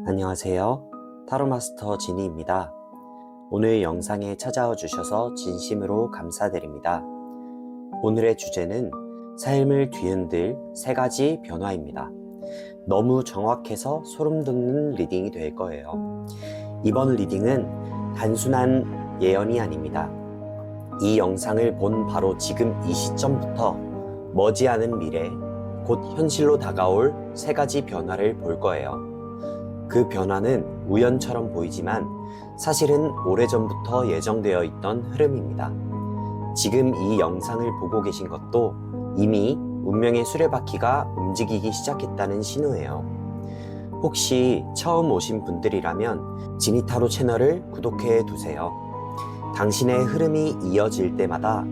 안녕하세요. 타로마스터 지니입니다. 오늘 영상에 찾아와 주셔서 진심으로 감사드립니다. 오늘의 주제는 삶을 뒤흔들 3가지 변화입니다. 너무 정확해서 소름 돋는 리딩이 될 거예요. 이번 리딩은 단순한 예언이 아닙니다. 이 영상을 본 바로 지금 이 시점부터 머지않은 미래, 곧 현실로 다가올 3가지 변화를 볼 거예요. 그 변화는 우연처럼 보이지만 사실은 오래전부터 예정되어 있던 흐름입니다. 지금 이 영상을 보고 계신 것도 이미 운명의 수레바퀴가 움직이기 시작했다는 신호예요. 혹시 처음 오신 분들이라면 지니타로 채널을 구독해 두세요. 당신의 흐름이 이어질 때마다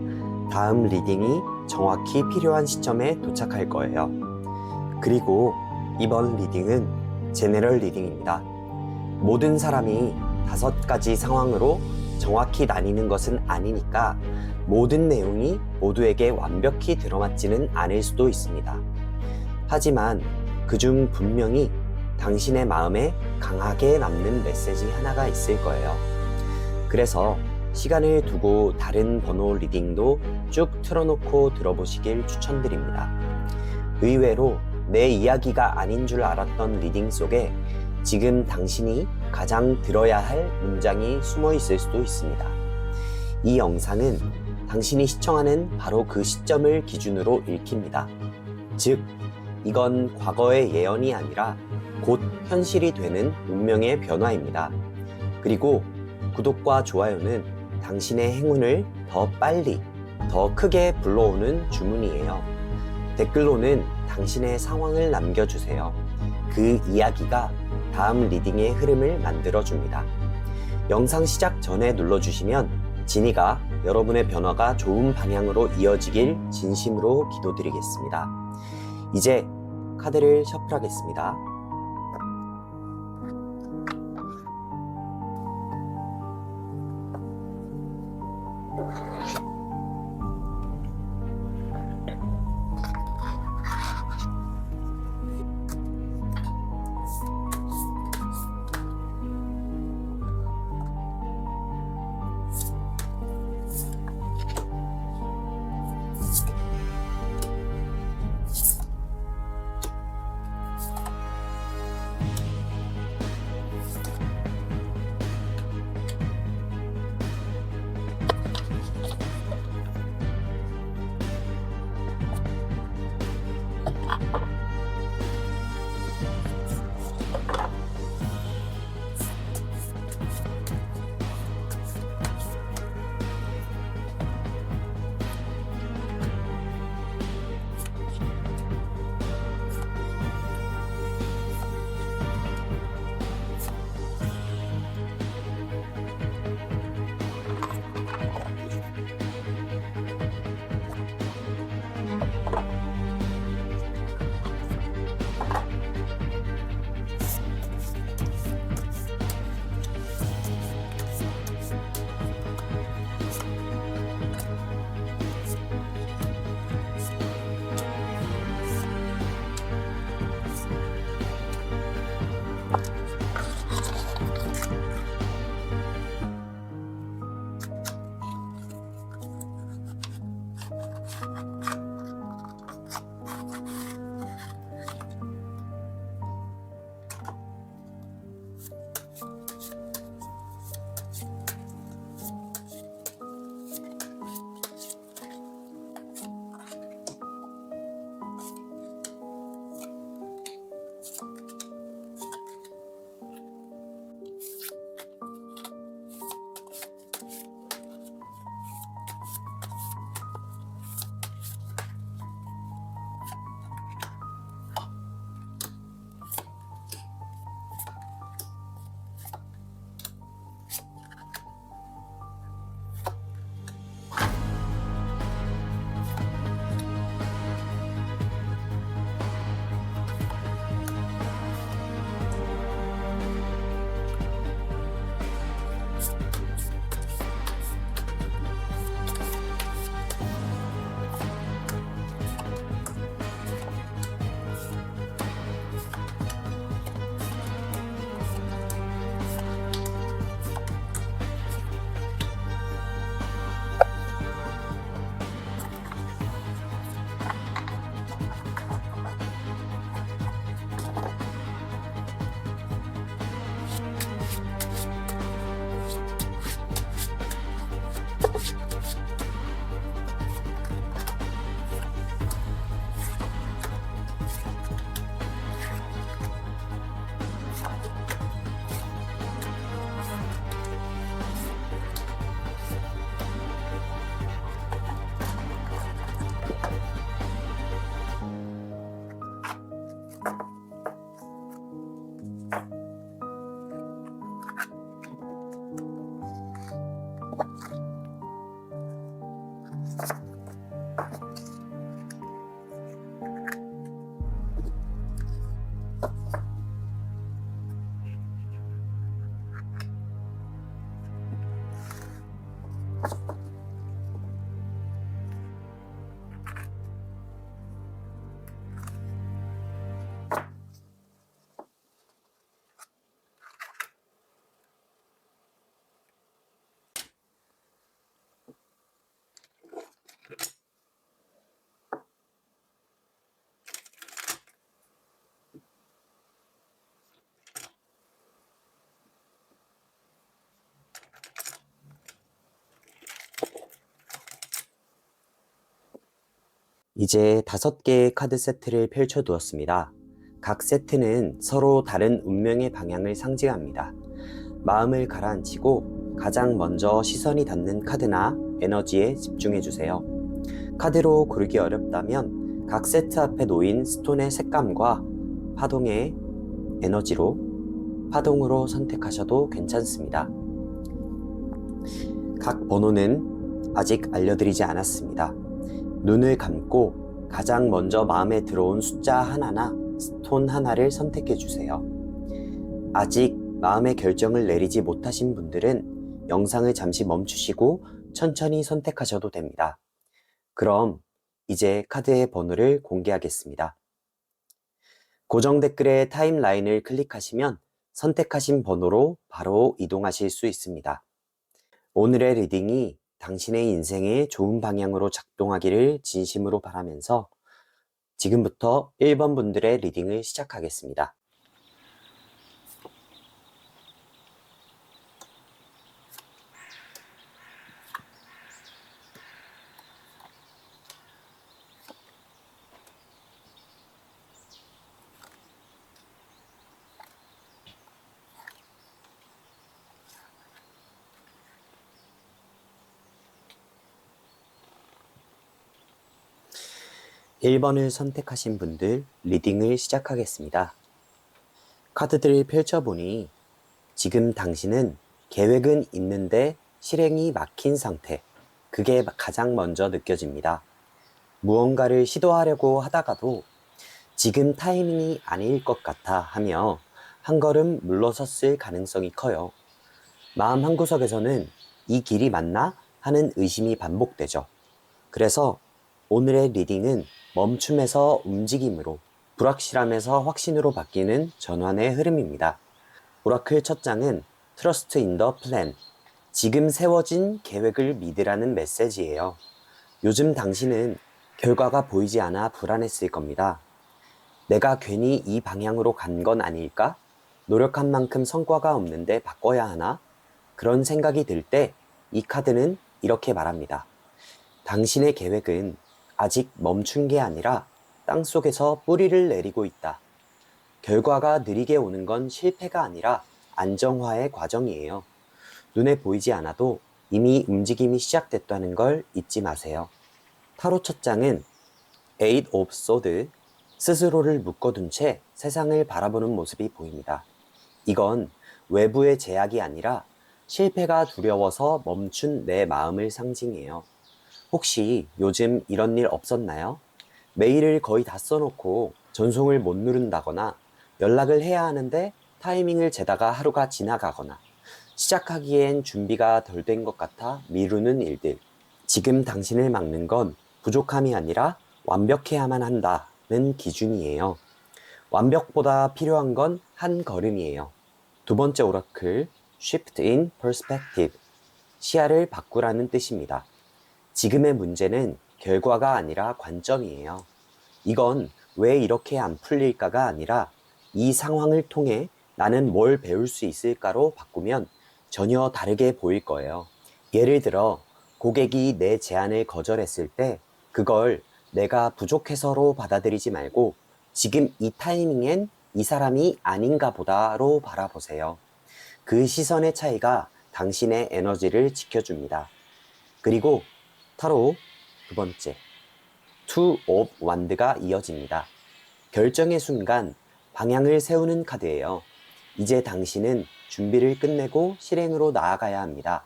다음 리딩이 정확히 필요한 시점에 도착할 거예요. 그리고 이번 리딩은 제너럴 리딩입니다. 모든 사람이 5가지 상황으로 정확히 나뉘는 것은 아니니까 모든 내용이 모두에게 완벽히 들어맞지는 않을 수도 있습니다. 하지만 그중 분명히 당신의 마음에 강하게 남는 메시지 하나가 있을 거예요. 그래서 시간을 두고 다른 번호 리딩도 쭉 틀어놓고 들어보시길 추천드립니다. 의외로 내 이야기가 아닌 줄 알았던 리딩 속에 지금 당신이 가장 들어야 할 문장이 숨어 있을 수도 있습니다. 이 영상은 당신이 시청하는 바로 그 시점을 기준으로 읽힙니다. 즉, 이건 과거의 예언이 아니라 곧 현실이 되는 운명의 변화입니다. 그리고 구독과 좋아요는 당신의 행운을 더 빨리, 더 크게 불러오는 주문이에요. 댓글로는 당신의 상황을 남겨주세요. 그 이야기가 다음 리딩의 흐름을 만들어줍니다. 영상 시작 전에 눌러주시면 지니가 여러분의 변화가 좋은 방향으로 이어지길 진심으로 기도드리겠습니다. 이제 카드를 셔플하겠습니다. 이제 5개의 카드 세트를 펼쳐 두었습니다. 각 세트는 서로 다른 운명의 방향을 상징합니다. 마음을 가라앉히고 가장 먼저 시선이 닿는 카드나 에너지에 집중해 주세요. 카드로 고르기 어렵다면 각 세트 앞에 놓인 스톤의 색감과 파동의 파동으로 선택하셔도 괜찮습니다. 각 번호는 아직 알려드리지 않았습니다. 눈을 감고 가장 먼저 마음에 들어온 숫자 하나나 스톤 하나를 선택해 주세요. 아직 마음의 결정을 내리지 못하신 분들은 영상을 잠시 멈추시고 천천히 선택하셔도 됩니다. 그럼 이제 카드의 번호를 공개하겠습니다. 고정 댓글의 타임라인을 클릭하시면 선택하신 번호로 바로 이동하실 수 있습니다. 오늘의 리딩이 당신의 인생에 좋은 방향으로 작동하기를 진심으로 바라면서 지금부터 1번 분들의 리딩을 시작하겠습니다. 1번을 선택하신 분들 리딩을 시작하겠습니다. 카드들을 펼쳐보니 지금 당신은 계획은 있는데 실행이 막힌 상태, 그게 가장 먼저 느껴집니다. 무언가를 시도하려고 하다가도 지금 타이밍이 아닐 것 같아 하며 한 걸음 물러섰을 가능성이 커요. 마음 한구석에서는 이 길이 맞나 하는 의심이 반복되죠. 그래서 오늘의 리딩은 멈춤에서 움직임으로, 불확실함에서 확신으로 바뀌는 전환의 흐름입니다. 오라클 첫 장은 Trust in the Plan, 지금 세워진 계획을 믿으라는 메시지예요. 요즘 당신은 결과가 보이지 않아 불안했을 겁니다. 내가 괜히 이 방향으로 간 건 아닐까? 노력한 만큼 성과가 없는데 바꿔야 하나? 그런 생각이 들 때 이 카드는 이렇게 말합니다. 당신의 계획은 아직 멈춘 게 아니라 땅속에서 뿌리를 내리고 있다. 결과가 느리게 오는 건 실패가 아니라 안정화의 과정이에요. 눈에 보이지 않아도 이미 움직임이 시작됐다는 걸 잊지 마세요. 타로 첫 장은 Eight of Swords, 스스로를 묶어둔 채 세상을 바라보는 모습이 보입니다. 이건 외부의 제약이 아니라 실패가 두려워서 멈춘 내 마음을 상징해요. 혹시 요즘 이런 일 없었나요? 메일을 거의 다 써놓고 전송을 못 누른다거나 연락을 해야 하는데 타이밍을 재다가 하루가 지나가거나 시작하기엔 준비가 덜 된 것 같아 미루는 일들. 지금 당신을 막는 건 부족함이 아니라 완벽해야만 한다는 기준이에요. 완벽보다 필요한 건 한 걸음이에요. 두 번째 오라클, Shift in Perspective, 시야를 바꾸라는 뜻입니다. 지금의 문제는 결과가 아니라 관점이에요. 이건 왜 이렇게 안 풀릴까가 아니라 이 상황을 통해 나는 뭘 배울 수 있을까로 바꾸면 전혀 다르게 보일 거예요. 예를 들어 고객이 내 제안을 거절했을 때 그걸 내가 부족해서로 받아들이지 말고 지금 이 타이밍엔 이 사람이 아닌가 보다로 바라보세요. 그 시선의 차이가 당신의 에너지를 지켜줍니다. 그리고 타로 두 번째, Two of Wands가 이어집니다. 결정의 순간 방향을 세우는 카드예요. 이제 당신은 준비를 끝내고 실행으로 나아가야 합니다.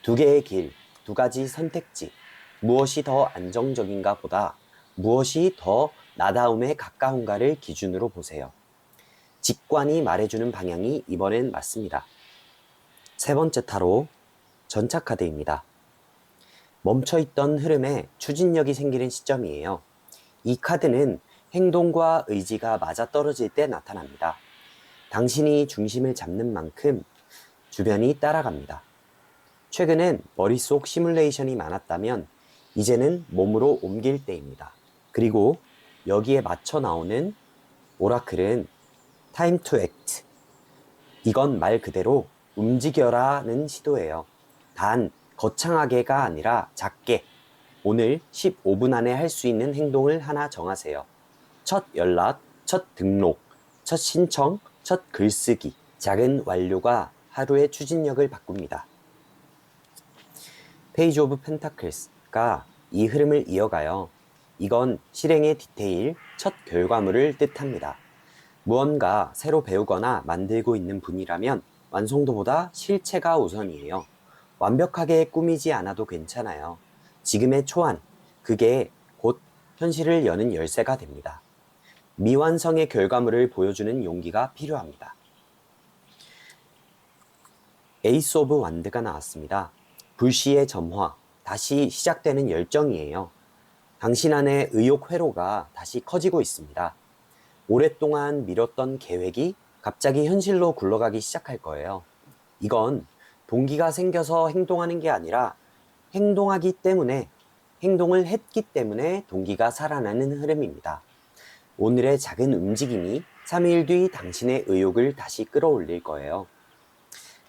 두 개의 길, 두 가지 선택지, 무엇이 더 안정적인가 보다 무엇이 더 나다움에 가까운가를 기준으로 보세요. 직관이 말해주는 방향이 이번엔 맞습니다. 세 번째 타로, 전차 카드입니다. 멈춰있던 흐름에 추진력이 생기는 시점이에요. 이 카드는 행동과 의지가 맞아떨어질 때 나타납니다. 당신이 중심을 잡는 만큼 주변이 따라갑니다. 최근엔 머릿속 시뮬레이션이 많았다면 이제는 몸으로 옮길 때입니다. 그리고 여기에 맞춰 나오는 오라클은 Time to Act. 이건 말 그대로 움직여라는 시도예요. 단 거창하게가 아니라 작게, 오늘 15분 안에 할 수 있는 행동을 하나 정하세요. 첫 연락, 첫 등록, 첫 신청, 첫 글쓰기. 작은 완료가 하루의 추진력을 바꿉니다. 페이지 오브 펜타클스가 이 흐름을 이어가요. 이건 실행의 디테일, 첫 결과물을 뜻합니다. 무언가 새로 배우거나 만들고 있는 분이라면 완성도보다 실체가 우선이에요. 완벽하게 꾸미지 않아도 괜찮아요. 지금의 초안, 그게 곧 현실을 여는 열쇠가 됩니다. 미완성의 결과물을 보여주는 용기가 필요합니다. 에이스 오브 완드가 나왔습니다. 불시의 점화, 다시 시작되는 열정이에요. 당신 안에 의욕 회로가 다시 커지고 있습니다. 오랫동안 미뤘던 계획이 갑자기 현실로 굴러가기 시작할 거예요. 이건 동기가 생겨서 행동하는 게 아니라 행동을 했기 때문에 동기가 살아나는 흐름입니다. 오늘의 작은 움직임이 3일 뒤 당신의 의욕을 다시 끌어올릴 거예요.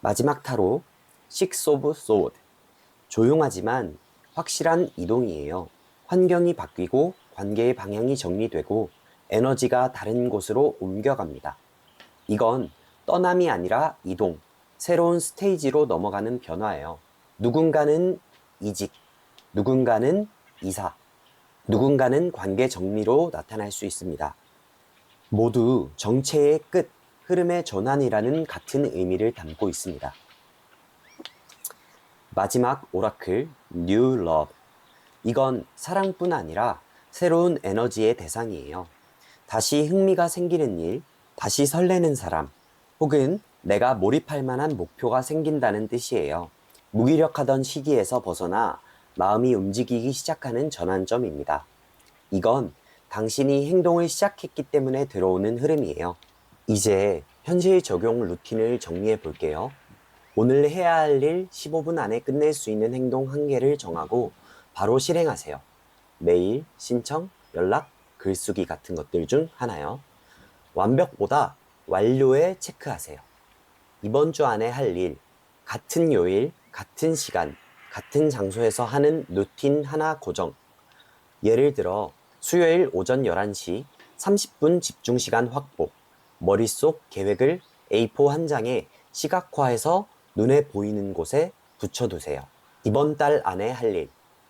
마지막 타로, Six of Swords. 조용하지만 확실한 이동이에요. 환경이 바뀌고 관계의 방향이 정리되고 에너지가 다른 곳으로 옮겨갑니다. 이건 떠남이 아니라 이동, 새로운 스테이지로 넘어가는 변화예요. 누군가는 이직, 누군가는 이사, 누군가는 관계 정리로 나타날 수 있습니다. 모두 정체의 끝, 흐름의 전환이라는 같은 의미를 담고 있습니다. 마지막 오라클, New Love. 이건 사랑뿐 아니라 새로운 에너지의 대상이에요. 다시 흥미가 생기는 일, 다시 설레는 사람, 혹은 내가 몰입할 만한 목표가 생긴다는 뜻이에요. 무기력하던 시기에서 벗어나 마음이 움직이기 시작하는 전환점입니다. 이건 당신이 행동을 시작했기 때문에 들어오는 흐름이에요. 이제 현실 적용 루틴을 정리해 볼게요. 오늘 해야 할 일 15분 안에 끝낼 수 있는 행동 1개를 정하고 바로 실행하세요. 메일, 신청, 연락, 글쓰기 같은 것들 중 하나요. 완벽보다 완료에 체크하세요. 이번 주 안에 할 일, 같은 요일, 같은 시간, 같은 장소에서 하는 루틴 하나 고정. 예를 들어 수요일 오전 11시 30분 집중시간 확보. 머릿속 계획을 A4 한 장에 시각화해서 눈에 보이는 곳에 붙여두세요. 이번 달 안에 할 일,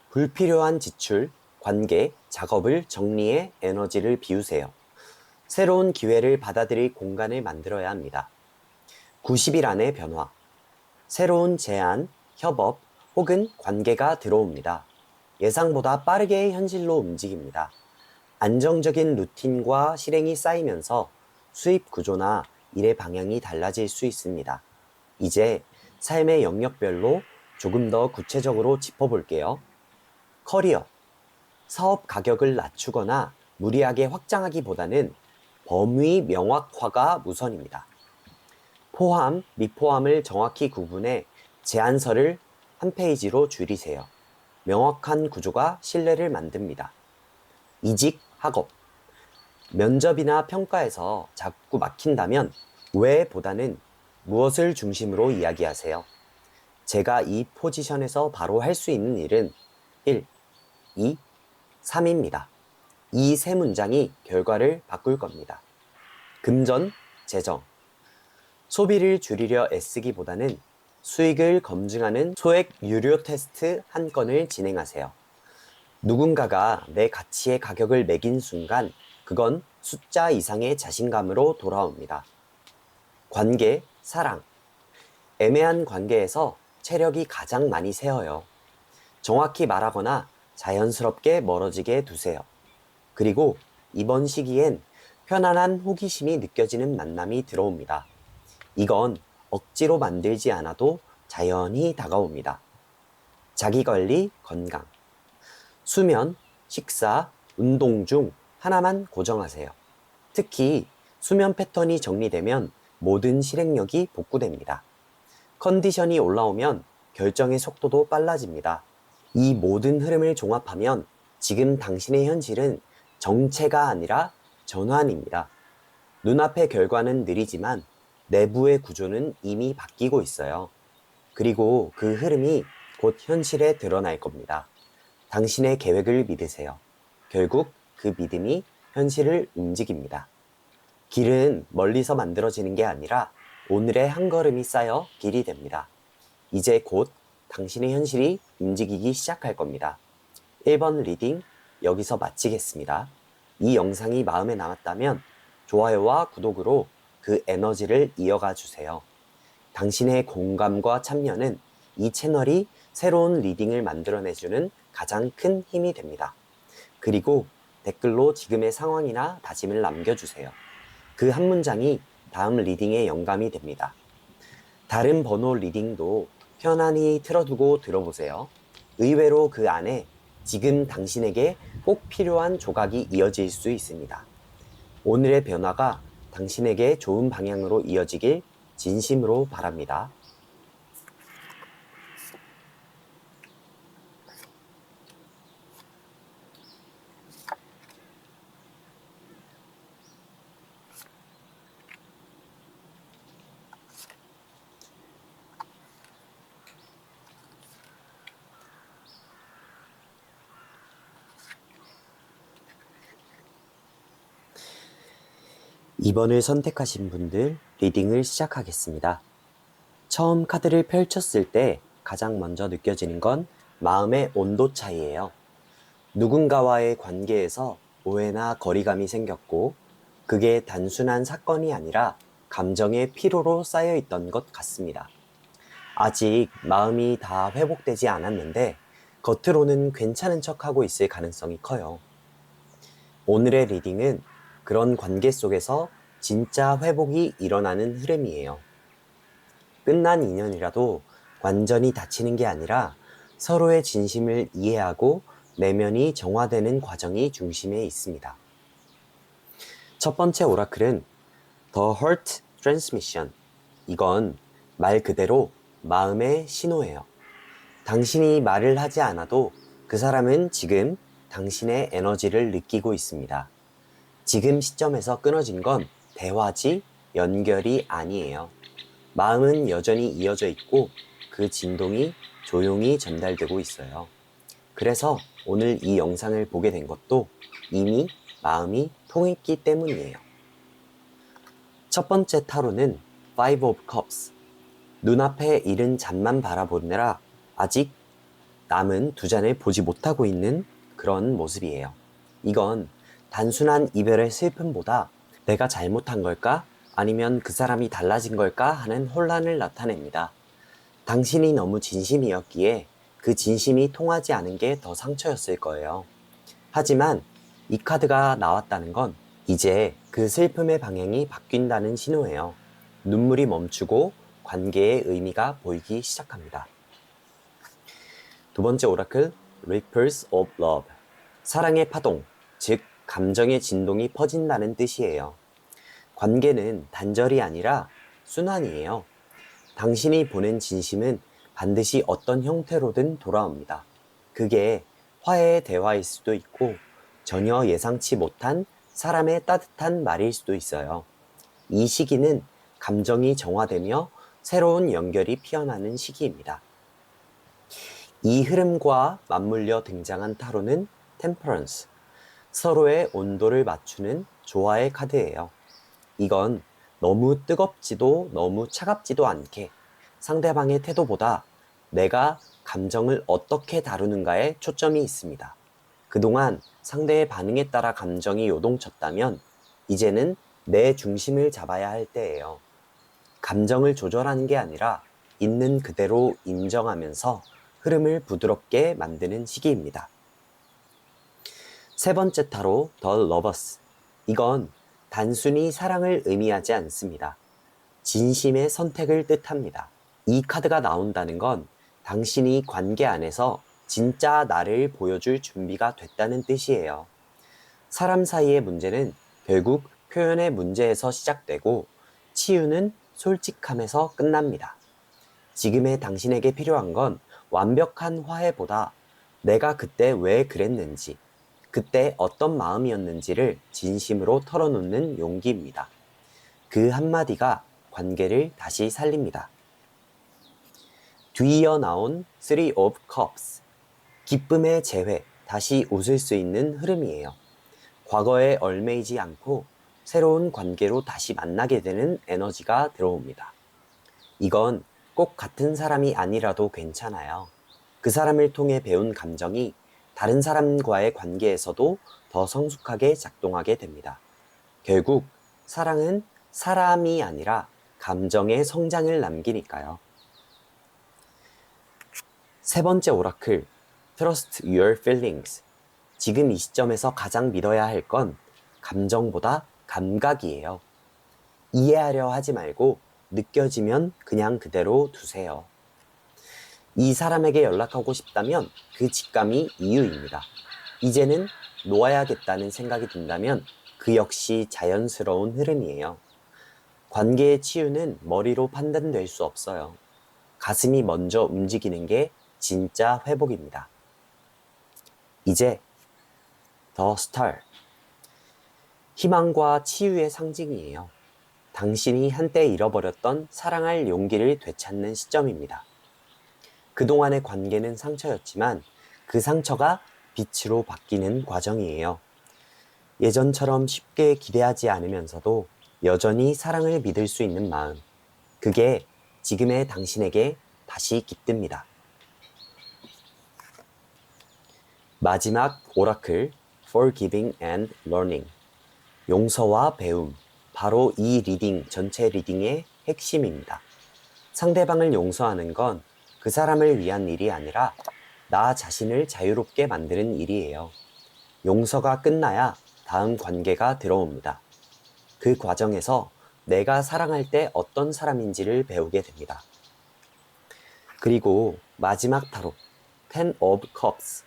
불필요한 지출, 관계, 작업을 정리해 에너지를 비우세요. 새로운 기회를 받아들일 공간을 만들어야 합니다. 90일 안에 변화, 새로운 제안, 협업 혹은 관계가 들어옵니다. 예상보다 빠르게 현실로 움직입니다. 안정적인 루틴과 실행이 쌓이면서 수입 구조나 일의 방향이 달라질 수 있습니다. 이제 삶의 영역별로 조금 더 구체적으로 짚어볼게요. 커리어, 사업 가격을 낮추거나 무리하게 확장하기보다는 범위 명확화가 우선입니다. 포함, 미포함을 정확히 구분해 제안서를 한 페이지로 줄이세요. 명확한 구조가 신뢰를 만듭니다. 이직, 학업, 면접이나 평가에서 자꾸 막힌다면 왜보다는 무엇을 중심으로 이야기하세요. 제가 이 포지션에서 바로 할 수 있는 일은 1, 2, 3입니다. 이 세 문장이 결과를 바꿀 겁니다. 금전, 재정. 소비를 줄이려 애쓰기보다는 수익을 검증하는 소액 유료 테스트 한 건을 진행하세요. 누군가가 내 가치의 가격을 매긴 순간 그건 숫자 이상의 자신감으로 돌아옵니다. 관계, 사랑. 애매한 관계에서 체력이 가장 많이 세어요. 정확히 말하거나 자연스럽게 멀어지게 두세요. 그리고 이번 시기엔 편안한 호기심이 느껴지는 만남이 들어옵니다. 이건 억지로 만들지 않아도 자연히 다가옵니다. 자기관리, 건강. 수면, 식사, 운동 중 하나만 고정하세요. 특히 수면 패턴이 정리되면 모든 실행력이 복구됩니다. 컨디션이 올라오면 결정의 속도도 빨라집니다. 이 모든 흐름을 종합하면 지금 당신의 현실은 정체가 아니라 전환입니다. 눈앞의 결과는 느리지만 내부의 구조는 이미 바뀌고 있어요. 그리고 그 흐름이 곧 현실에 드러날 겁니다. 당신의 계획을 믿으세요. 결국 그 믿음이 현실을 움직입니다. 길은 멀리서 만들어지는 게 아니라 오늘의 한 걸음이 쌓여 길이 됩니다. 이제 곧 당신의 현실이 움직이기 시작할 겁니다. 1번 리딩 여기서 마치겠습니다. 이 영상이 마음에 남았다면 좋아요와 구독으로 그 에너지를 이어가 주세요. 당신의 공감과 참여는 이 채널이 새로운 리딩을 만들어내주는 가장 큰 힘이 됩니다. 그리고 댓글로 지금의 상황이나 다짐을 남겨주세요. 그 한 문장이 다음 리딩의 영감이 됩니다. 다른 번호 리딩도 편안히 틀어두고 들어보세요. 의외로 그 안에 지금 당신에게 꼭 필요한 조각이 이어질 수 있습니다. 오늘의 변화가 당신에게 좋은 방향으로 이어지길 진심으로 바랍니다. (2번을) 선택하신 분들 리딩을 시작하겠습니다. 처음 카드를 펼쳤을 때 가장 먼저 느껴지는 건 마음의 온도 차이예요. 누군가와의 관계에서 오해나 거리감이 생겼고 그게 단순한 사건이 아니라 감정의 피로로 쌓여 있던 것 같습니다. 아직 마음이 다 회복되지 않았는데 겉으로는 괜찮은 척하고 있을 가능성이 커요. 오늘의 리딩은 그런 관계 속에서 진짜 회복이 일어나는 흐름이에요. 끝난 인연이라도 완전히 닫히는 게 아니라 서로의 진심을 이해하고 내면이 정화되는 과정이 중심에 있습니다. 첫 번째 오라클은 The Heart Transmission. 이건 말 그대로 마음의 신호예요. 당신이 말을 하지 않아도 그 사람은 지금 당신의 에너지를 느끼고 있습니다. 지금 시점에서 끊어진 건 대화지 연결이 아니에요. 마음은 여전히 이어져 있고 그 진동이 조용히 전달되고 있어요. 그래서 오늘 이 영상을 보게 된 것도 이미 마음이 통했기 때문이에요. 첫 번째 타로는 Five of Cups. 눈앞에 이른 잔만 바라보느라 아직 남은 두 잔을 보지 못하고 있는 그런 모습이에요. 이건 단순한 이별의 슬픔보다 내가 잘못한 걸까? 아니면 그 사람이 달라진 걸까? 하는 혼란을 나타냅니다. 당신이 너무 진심이었기에 그 진심이 통하지 않은 게 더 상처였을 거예요. 하지만 이 카드가 나왔다는 건 이제 그 슬픔의 방향이 바뀐다는 신호예요. 눈물이 멈추고 관계의 의미가 보이기 시작합니다. 두 번째 오라클, Ripples of Love. 사랑의 파동, 즉 감정의 진동이 퍼진다는 뜻이에요. 관계는 단절이 아니라 순환이에요. 당신이 보낸 진심은 반드시 어떤 형태로든 돌아옵니다. 그게 화해의 대화일 수도 있고 전혀 예상치 못한 사람의 따뜻한 말일 수도 있어요. 이 시기는 감정이 정화되며 새로운 연결이 피어나는 시기입니다. 이 흐름과 맞물려 등장한 타로는 템퍼런스, 서로의 온도를 맞추는 조화의 카드예요. 이건 너무 뜨겁지도 너무 차갑지도 않게 상대방의 태도보다 내가 감정을 어떻게 다루는가에 초점이 있습니다. 그동안 상대의 반응에 따라 감정이 요동쳤다면 이제는 내 중심을 잡아야 할 때예요. 감정을 조절하는 게 아니라 있는 그대로 인정하면서 흐름을 부드럽게 만드는 시기입니다. 세 번째 타로 The Lovers. 이건 단순히 사랑을 의미하지 않습니다. 진심의 선택을 뜻합니다. 이 카드가 나온다는 건 당신이 관계 안에서 진짜 나를 보여줄 준비가 됐다는 뜻이에요. 사람 사이의 문제는 결국 표현의 문제에서 시작되고 치유는 솔직함에서 끝납니다. 지금의 당신에게 필요한 건 완벽한 화해보다 내가 그때 왜 그랬는지, 그때 어떤 마음이었는지를 진심으로 털어놓는 용기입니다. 그 한마디가 관계를 다시 살립니다. 뒤이어 나온 Three of Cups. 기쁨의 재회, 다시 웃을 수 있는 흐름이에요. 과거에 얽매이지 않고 새로운 관계로 다시 만나게 되는 에너지가 들어옵니다. 이건 꼭 같은 사람이 아니라도 괜찮아요. 그 사람을 통해 배운 감정이 다른 사람과의 관계에서도 더 성숙하게 작동하게 됩니다. 결국 사랑은 사람이 아니라 감정의 성장을 남기니까요. 세 번째 오라클, Trust Your Feelings. 지금 이 시점에서 가장 믿어야 할 건 감정보다 감각이에요. 이해하려 하지 말고 느껴지면 그냥 그대로 두세요. 이 사람에게 연락하고 싶다면 그 직감이 이유입니다. 이제는 놓아야겠다는 생각이 든다면 그 역시 자연스러운 흐름이에요. 관계의 치유는 머리로 판단될 수 없어요. 가슴이 먼저 움직이는 게 진짜 회복입니다. 이제 The Star. 희망과 치유의 상징이에요. 당신이 한때 잃어버렸던 사랑할 용기를 되찾는 시점입니다. 그동안의 관계는 상처였지만 그 상처가 빛으로 바뀌는 과정이에요. 예전처럼 쉽게 기대하지 않으면서도 여전히 사랑을 믿을 수 있는 마음. 그게 지금의 당신에게 다시 깃듭니다. 마지막 오라클, Forgiving and Learning. 용서와 배움. 바로 이 리딩, 전체 리딩의 핵심입니다. 상대방을 용서하는 건 그 사람을 위한 일이 아니라 나 자신을 자유롭게 만드는 일이에요. 용서가 끝나야 다음 관계가 들어옵니다. 그 과정에서 내가 사랑할 때 어떤 사람인지를 배우게 됩니다. 그리고 마지막 타로, Ten of Cups.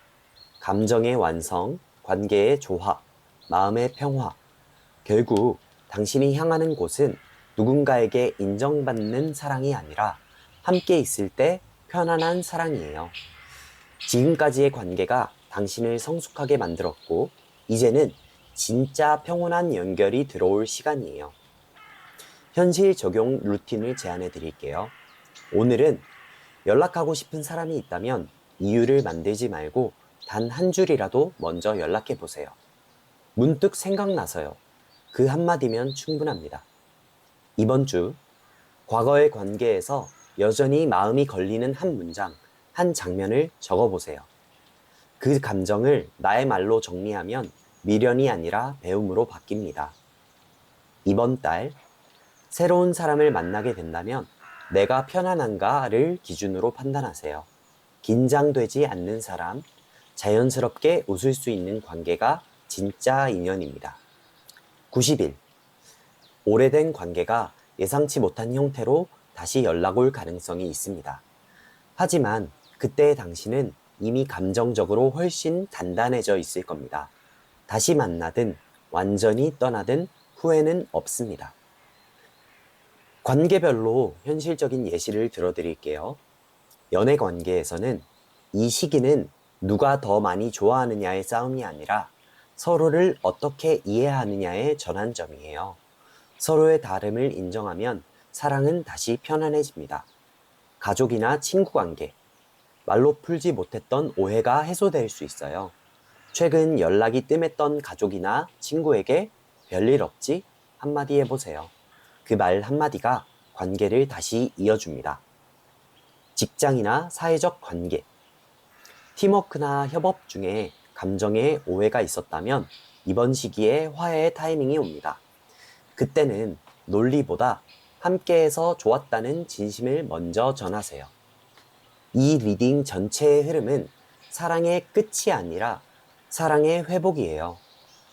감정의 완성, 관계의 조화, 마음의 평화. 결국 당신이 향하는 곳은 누군가에게 인정받는 사랑이 아니라 함께 있을 때 편안한 사랑이에요. 지금까지의 관계가 당신을 성숙하게 만들었고 이제는 진짜 평온한 연결이 들어올 시간이에요. 현실 적용 루틴을 제안해 드릴게요. 오늘은 연락하고 싶은 사람이 있다면 이유를 만들지 말고 단 한 줄이라도 먼저 연락해 보세요. 문득 생각나서요. 그 한마디면 충분합니다. 이번 주 과거의 관계에서 여전히 마음이 걸리는 한 문장, 한 장면을 적어보세요. 그 감정을 나의 말로 정리하면 미련이 아니라 배움으로 바뀝니다. 이번 달 새로운 사람을 만나게 된다면 내가 편안한가를 기준으로 판단하세요. 긴장되지 않는 사람, 자연스럽게 웃을 수 있는 관계가 진짜 인연입니다. 90일. 오래된 관계가 예상치 못한 형태로 다시 연락 올 가능성이 있습니다. 하지만 그때의 당신은 이미 감정적으로 훨씬 단단해져 있을 겁니다. 다시 만나든 완전히 떠나든 후회는 없습니다. 관계별로 현실적인 예시를 들어드릴게요. 연애 관계에서는 이 시기는 누가 더 많이 좋아하느냐의 싸움이 아니라 서로를 어떻게 이해하느냐의 전환점이에요. 서로의 다름을 인정하면 사랑은 다시 편안해집니다. 가족이나 친구 관계, 말로 풀지 못했던 오해가 해소될 수 있어요. 최근 연락이 뜸했던 가족이나 친구에게 별일 없지? 한마디 해보세요. 그 말 한마디가 관계를 다시 이어줍니다. 직장이나 사회적 관계, 팀워크나 협업 중에 감정의 오해가 있었다면 이번 시기에 화해의 타이밍이 옵니다. 그때는 논리보다 함께해서 좋았다는 진심을 먼저 전하세요. 이 리딩 전체의 흐름은 사랑의 끝이 아니라 사랑의 회복이에요.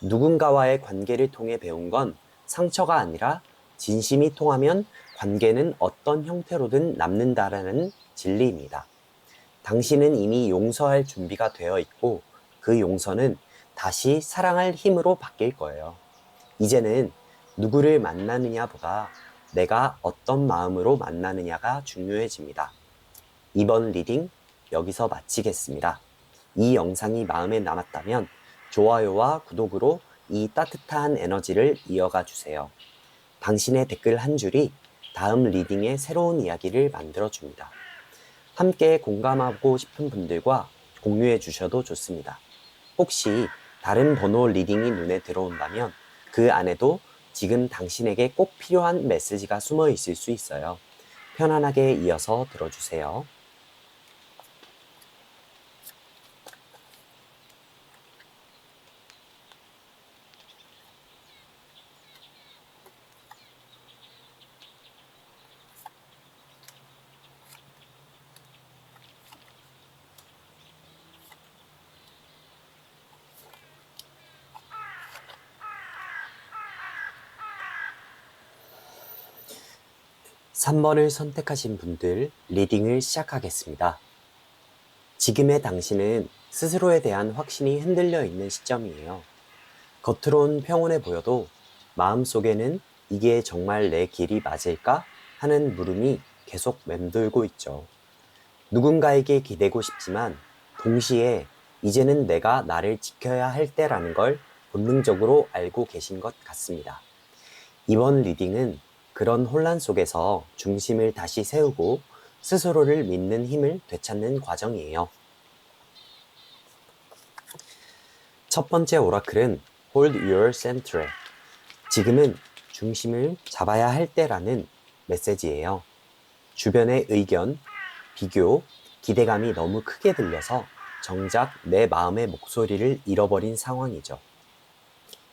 누군가와의 관계를 통해 배운 건 상처가 아니라 진심이 통하면 관계는 어떤 형태로든 남는다라는 진리입니다. 당신은 이미 용서할 준비가 되어 있고 그 용서는 다시 사랑할 힘으로 바뀔 거예요. 이제는 누구를 만나느냐보다 내가 어떤 마음으로 만나느냐가 중요해집니다. 이번 리딩 여기서 마치겠습니다. 이 영상이 마음에 남았다면 좋아요와 구독으로 이 따뜻한 에너지를 이어가 주세요. 당신의 댓글 한 줄이 다음 리딩의 새로운 이야기를 만들어줍니다. 함께 공감하고 싶은 분들과 공유해 주셔도 좋습니다. 혹시 다른 번호 리딩이 눈에 들어온다면 그 안에도 지금 당신에게 꼭 필요한 메시지가 숨어 있을 수 있어요. 편안하게 이어서 들어주세요. 3번을 선택하신 분들 리딩을 시작하겠습니다. 지금의 당신은 스스로에 대한 확신이 흔들려 있는 시점이에요. 겉으론 평온해 보여도 마음속에는 이게 정말 내 길이 맞을까 하는 물음이 계속 맴돌고 있죠. 누군가에게 기대고 싶지만 동시에 이제는 내가 나를 지켜야 할 때라는 걸 본능적으로 알고 계신 것 같습니다. 이번 리딩은 그런 혼란 속에서 중심을 다시 세우고 스스로를 믿는 힘을 되찾는 과정이에요. 첫 번째 오라클은 Hold Your Centre. 지금은 중심을 잡아야 할 때라는 메시지예요. 주변의 의견, 비교, 기대감이 너무 크게 들려서 정작 내 마음의 목소리를 잃어버린 상황이죠.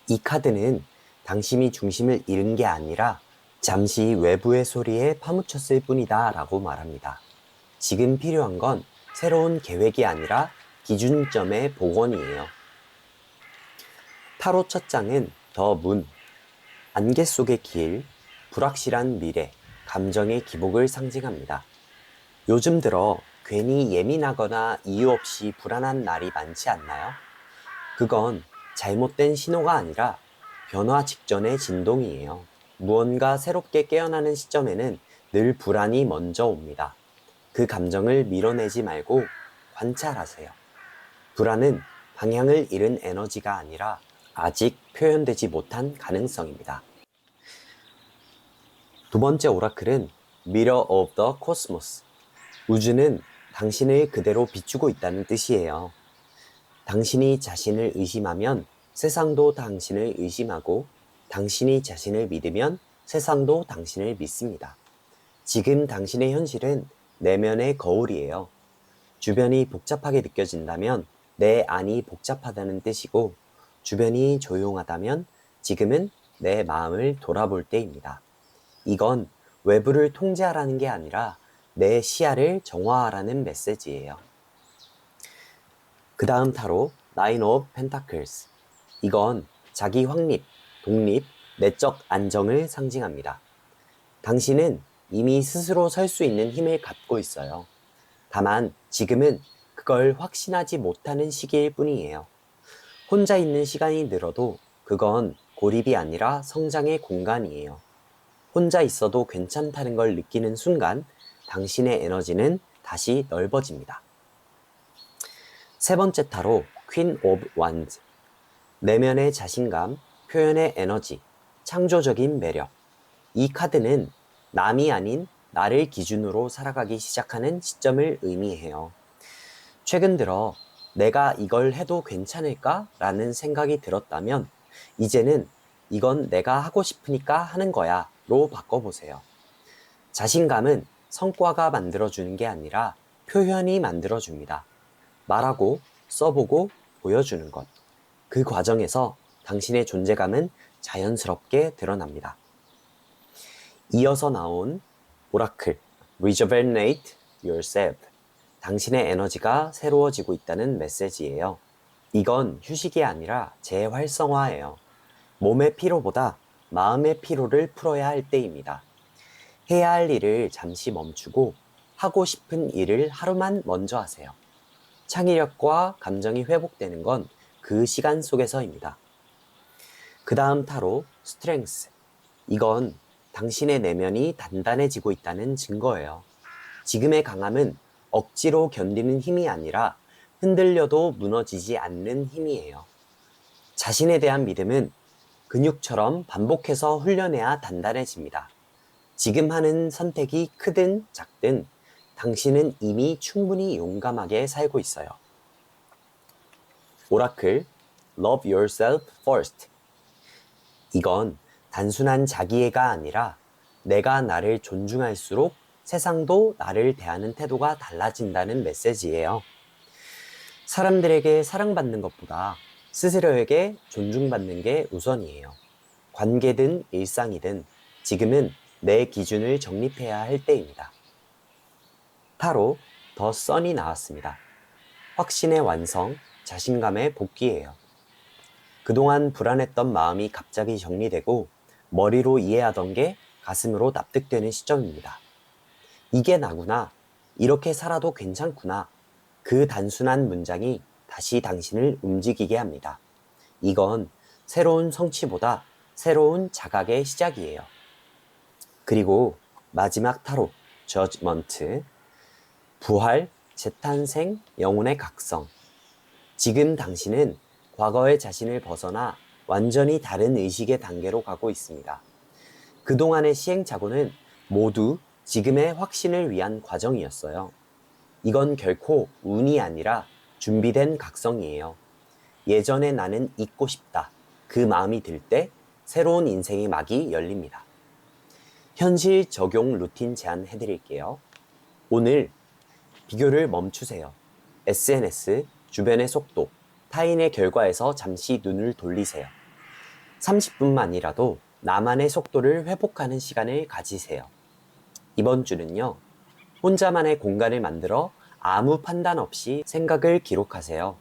이 카드는 당신이 중심을 잃은 게 아니라 잠시 외부의 소리에 파묻혔을 뿐이다 라고 말합니다. 지금 필요한 건 새로운 계획이 아니라 기준점의 복원이에요. 타로 첫 장은 더 문, 안개 속의 길, 불확실한 미래, 감정의 기복을 상징합니다. 요즘 들어 괜히 예민하거나 이유 없이 불안한 날이 많지 않나요? 그건 잘못된 신호가 아니라 변화 직전의 진동이에요. 무언가 새롭게 깨어나는 시점에는 늘 불안이 먼저 옵니다. 그 감정을 밀어내지 말고 관찰하세요. 불안은 방향을 잃은 에너지가 아니라 아직 표현되지 못한 가능성입니다. 두 번째 오라클은 Mirror of the Cosmos. 우주는 당신을 그대로 비추고 있다는 뜻이에요. 당신이 자신을 의심하면 세상도 당신을 의심하고 당신이 자신을 믿으면 세상도 당신을 믿습니다. 지금 당신의 현실은 내면의 거울이에요. 주변이 복잡하게 느껴진다면 내 안이 복잡하다는 뜻이고 주변이 조용하다면 지금은 내 마음을 돌아볼 때입니다. 이건 외부를 통제하라는 게 아니라 내 시야를 정화하라는 메시지예요. 그 다음 타로 Nine of Pentacles. 이건 자기 확립, 독립, 내적 안정을 상징합니다. 당신은 이미 스스로 설 수 있는 힘을 갖고 있어요. 다만 지금은 그걸 확신하지 못하는 시기일 뿐이에요. 혼자 있는 시간이 늘어도 그건 고립이 아니라 성장의 공간이에요. 혼자 있어도 괜찮다는 걸 느끼는 순간 당신의 에너지는 다시 넓어집니다. 세 번째 타로 Queen of Wands. 내면의 자신감, 표현의 에너지, 창조적인 매력. 이 카드는 남이 아닌 나를 기준으로 살아가기 시작하는 시점을 의미해요. 최근 들어 내가 이걸 해도 괜찮을까? 라는 생각이 들었다면 이제는 이건 내가 하고 싶으니까 하는 거야 로 바꿔보세요. 자신감은 성과가 만들어주는 게 아니라 표현이 만들어줍니다. 말하고 써보고 보여주는 것. 그 과정에서 당신의 존재감은 자연스럽게 드러납니다. 이어서 나온 오라클 Rejuvenate Yourself. 당신의 에너지가 새로워지고 있다는 메시지예요. 이건 휴식이 아니라 재활성화예요. 몸의 피로보다 마음의 피로를 풀어야 할 때입니다. 해야 할 일을 잠시 멈추고 하고 싶은 일을 하루만 먼저 하세요. 창의력과 감정이 회복되는 건 그 시간 속에서입니다. 그 다음 타로 스트렝스. 이건 당신의 내면이 단단해지고 있다는 증거예요. 지금의 강함은 억지로 견디는 힘이 아니라 흔들려도 무너지지 않는 힘이에요. 자신에 대한 믿음은 근육처럼 반복해서 훈련해야 단단해집니다. 지금 하는 선택이 크든 작든 당신은 이미 충분히 용감하게 살고 있어요. 오라클, Love yourself first. 이건 단순한 자기애가 아니라 내가 나를 존중할수록 세상도 나를 대하는 태도가 달라진다는 메시지예요. 사람들에게 사랑받는 것보다 스스로에게 존중받는 게 우선이에요. 관계든 일상이든 지금은 내 기준을 정립해야 할 때입니다. 타로 더 선이 나왔습니다. 확신의 완성, 자신감의 복귀예요. 그동안 불안했던 마음이 갑자기 정리되고 머리로 이해하던 게 가슴으로 납득되는 시점입니다. 이게 나구나. 이렇게 살아도 괜찮구나. 그 단순한 문장이 다시 당신을 움직이게 합니다. 이건 새로운 성취보다 새로운 자각의 시작이에요. 그리고 마지막 타로, 저지먼트. 부활, 재탄생, 영혼의 각성. 지금 당신은 과거의 자신을 벗어나 완전히 다른 의식의 단계로 가고 있습니다. 그동안의 시행착오는 모두 지금의 확신을 위한 과정이었어요. 이건 결코 운이 아니라 준비된 각성이에요. 예전에 나는 잊고 싶다. 그 마음이 들 때 새로운 인생의 막이 열립니다. 현실 적용 루틴 제안해드릴게요. 오늘 비교를 멈추세요. SNS, 주변의 속도, 타인의 결과에서 잠시 눈을 돌리세요. 30분만이라도 나만의 속도를 회복하는 시간을 가지세요. 이번 주는요, 혼자만의 공간을 만들어 아무 판단 없이 생각을 기록하세요.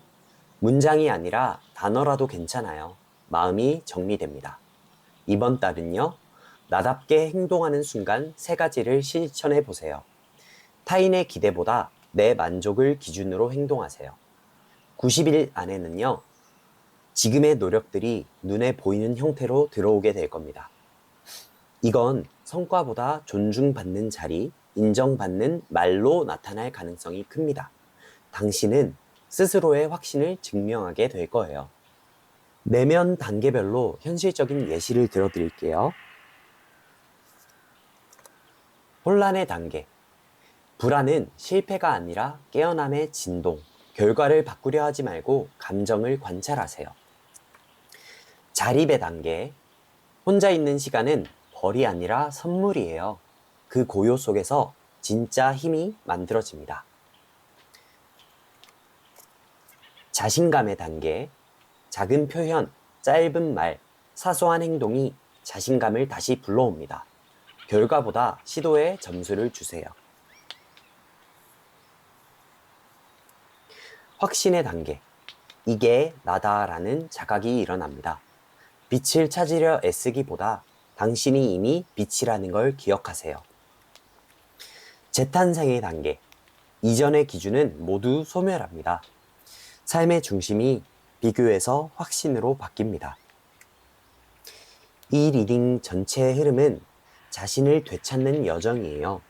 문장이 아니라 단어라도 괜찮아요. 마음이 정리됩니다. 이번 달은요, 나답게 행동하는 순간 3가지를 실천해 보세요. 타인의 기대보다 내 만족을 기준으로 행동하세요. 90일 안에는요, 지금의 노력들이 눈에 보이는 형태로 들어오게 될 겁니다. 이건 성과보다 존중받는 자리, 인정받는 말로 나타날 가능성이 큽니다. 당신은 스스로의 확신을 증명하게 될 거예요. 내면 단계별로 현실적인 예시를 들어드릴게요. 혼란의 단계. 불안은 실패가 아니라 깨어남의 진동. 결과를 바꾸려 하지 말고 감정을 관찰하세요. 자립의 단계. 혼자 있는 시간은 벌이 아니라 선물이에요. 그 고요 속에서 진짜 힘이 만들어집니다. 자신감의 단계. 작은 표현, 짧은 말, 사소한 행동이 자신감을 다시 불러옵니다. 결과보다 시도에 점수를 주세요. 확신의 단계. 이게 나다라는 자각이 일어납니다. 빛을 찾으려 애쓰기보다 당신이 이미 빛이라는 걸 기억하세요. 재탄생의 단계. 이전의 기준은 모두 소멸합니다. 삶의 중심이 비교에서 확신으로 바뀝니다. 이 리딩 전체의 흐름은 자신을 되찾는 여정이에요.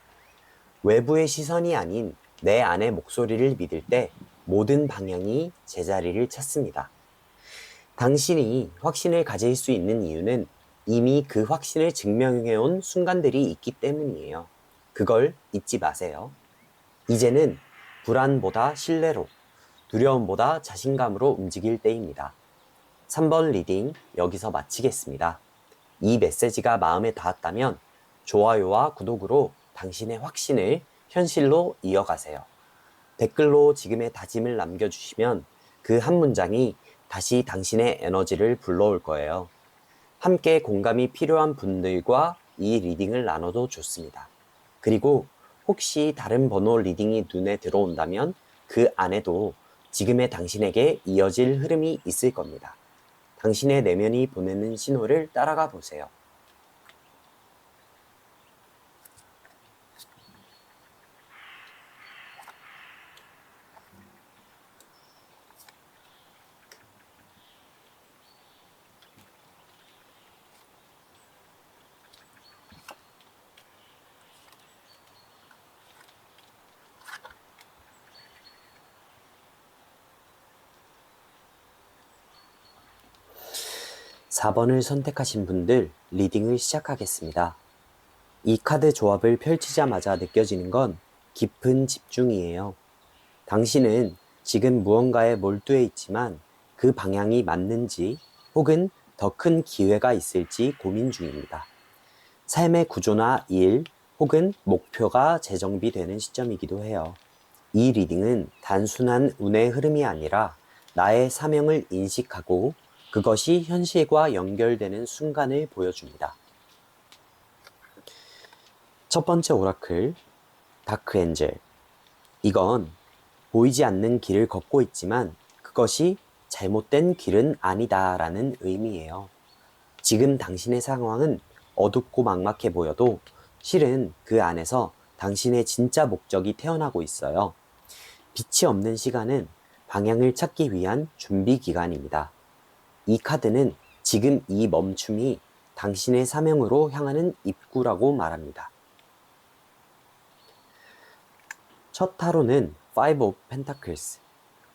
외부의 시선이 아닌 내 안의 목소리를 믿을 때 모든 방향이 제자리를 찾습니다. 당신이 확신을 가질 수 있는 이유는 이미 그 확신을 증명해온 순간들이 있기 때문이에요. 그걸 잊지 마세요. 이제는 불안보다 신뢰로, 두려움보다 자신감으로 움직일 때입니다. 3번 리딩 여기서 마치겠습니다. 이 메시지가 마음에 닿았다면 좋아요와 구독으로 당신의 확신을 현실로 이어가세요. 댓글로 지금의 다짐을 남겨주시면 그 한 문장이 다시 당신의 에너지를 불러올 거예요. 함께 공감이 필요한 분들과 이 리딩을 나눠도 좋습니다. 그리고 혹시 다른 번호 리딩이 눈에 들어온다면 그 안에도 지금의 당신에게 이어질 흐름이 있을 겁니다. 당신의 내면이 보내는 신호를 따라가 보세요. 4번을 선택하신 분들 리딩을 시작하겠습니다. 이 카드 조합을 펼치자마자 느껴지는 건 깊은 집중이에요. 당신은 지금 무언가에 몰두해 있지만 그 방향이 맞는지 혹은 더 큰 기회가 있을지 고민 중입니다. 삶의 구조나 일 혹은 목표가 재정비되는 시점이기도 해요. 이 리딩은 단순한 운의 흐름이 아니라 나의 사명을 인식하고 그것이 현실과 연결되는 순간을 보여줍니다. 첫 번째 오라클, 다크 엔젤. 이건 보이지 않는 길을 걷고 있지만 그것이 잘못된 길은 아니다 라는 의미예요. 지금 당신의 상황은 어둡고 막막해 보여도 실은 그 안에서 당신의 진짜 목적이 태어나고 있어요. 빛이 없는 시간은 방향을 찾기 위한 준비 기간입니다. 이 카드는 지금 이 멈춤이 당신의 사명으로 향하는 입구라고 말합니다. 첫 타로는 Five of Pentacles,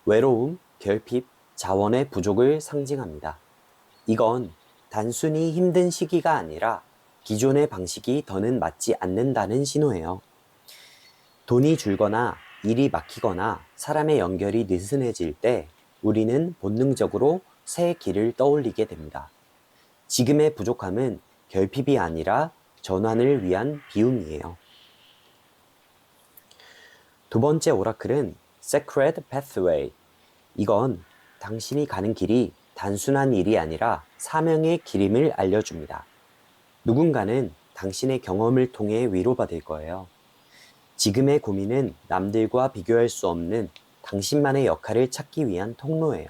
외로움, 결핍, 자원의 부족을 상징합니다. 이건 단순히 힘든 시기가 아니라 기존의 방식이 더는 맞지 않는다는 신호예요. 돈이 줄거나 일이 막히거나 사람의 연결이 느슨해질 때 우리는 본능적으로 새 길을 떠올리게 됩니다. 지금의 부족함은 결핍이 아니라 전환을 위한 비움이에요. 두 번째 오라클은 Sacred Pathway. 이건 당신이 가는 길이 단순한 일이 아니라 사명의 길임을 알려줍니다. 누군가는 당신의 경험을 통해 위로받을 거예요. 지금의 고민은 남들과 비교할 수 없는 당신만의 역할을 찾기 위한 통로예요.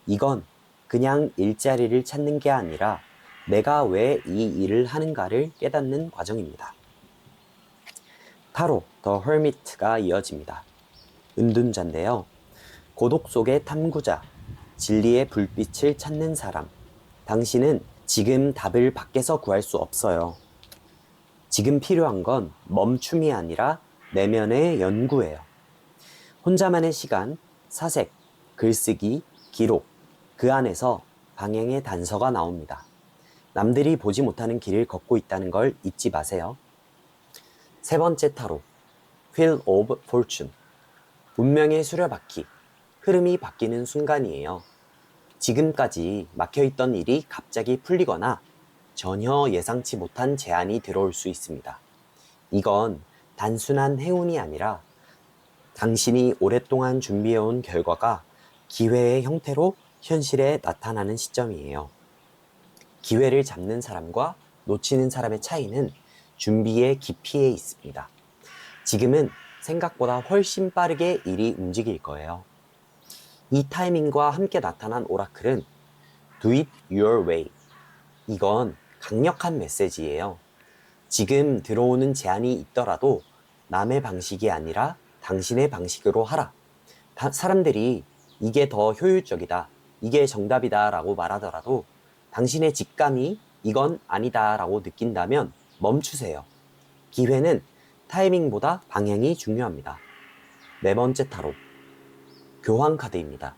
이건 그냥 일자리를 찾는 게 아니라 내가 왜 이 일을 하는가를 깨닫는 과정입니다. 타로, 더 허미트가 이어집니다. 은둔자인데요. 고독 속의 탐구자, 진리의 불빛을 찾는 사람. 당신은 지금 답을 밖에서 구할 수 없어요. 지금 필요한 건 멈춤이 아니라 내면의 연구예요. 혼자만의 시간, 사색, 글쓰기, 기록, 그 안에서 방향의 단서가 나옵니다. 남들이 보지 못하는 길을 걷고 있다는 걸 잊지 마세요. 세 번째 타로, Wheel of Fortune. 운명의 수레바퀴, 흐름이 바뀌는 순간이에요. 지금까지 막혀있던 일이 갑자기 풀리거나 전혀 예상치 못한 제안이 들어올 수 있습니다. 이건 단순한 행운이 아니라 당신이 오랫동안 준비해온 결과가 기회의 형태로 현실에 나타나는 시점이에요. 기회를 잡는 사람과 놓치는 사람의 차이는 준비의 깊이에 있습니다. 지금은 생각보다 훨씬 빠르게 일이 움직일 거예요. 이 타이밍과 함께 나타난 오라클은 Do it your way. 이건 강력한 메시지예요. 지금 들어오는 제안이 있더라도 남의 방식이 아니라 당신의 방식으로 하라. 사람들이 이게 더 효율적이다, 이게 정답이다 라고 말하더라도 당신의 직감이 이건 아니다 라고 느낀다면 멈추세요. 기회는 타이밍보다 방향이 중요합니다. 네 번째 타로, 교황 카드입니다.